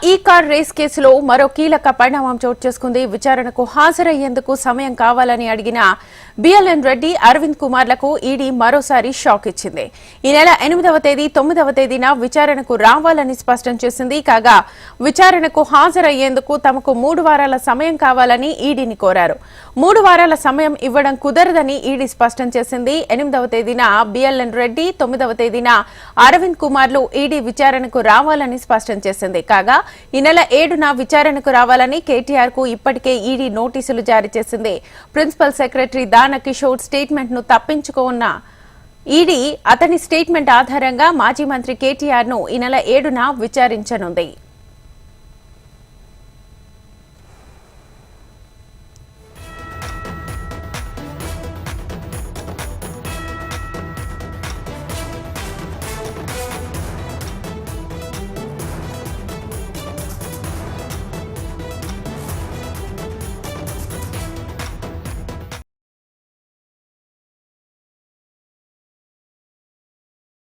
ఈ car race కేసులో మరో కీలక పరిణామం చోటు చేసుకుంది. విచారణకు హాజరయ్యేందుకు సమయం కావాలని అడిగిన బిఎల్ఎన్ రెడ్డి, అరవింద్ కుమార్లకు ఈడీ మరోసారి షాక్ ఇచ్చింది. ఈ నెల 8వ తేదీ, 9వ తేదీన విచారణకు రావాలని స్పష్టం చేసింది. కాగా విచారణకు హాజరయ్యేందుకు తమకు 3 వారాల సమయం కావాలని ఈడీని కోరారు. 3 వారాల సమయం ఇవ్వడం కుదరదని ఈడీ స్పష్టం చేసింది. 8వ తేదీన బిఎల్ఎన్ రెడ్డి, 9వ తేదీన అరవింద్ కుమార్లు ఈడీ విచారణకు రావాలని స్పష్టం చేసింది. కాగా ఈ నెల 7న విచారణకు రావాలని కేటీఆర్ కు ఇప్పటికే ఈడీ నోటీసులు జారీ చేసింది. ప్రిన్సిపల్ సెక్రటరీ దాన కిషోర్ స్టేట్మెంట్ ను తప్పించుకున్న ఈడీ అతని స్టేట్మెంట్ ఆధారంగా మాజీ మంత్రి కేటీఆర్ ను ఈ నెల 7న విచారించనుంది.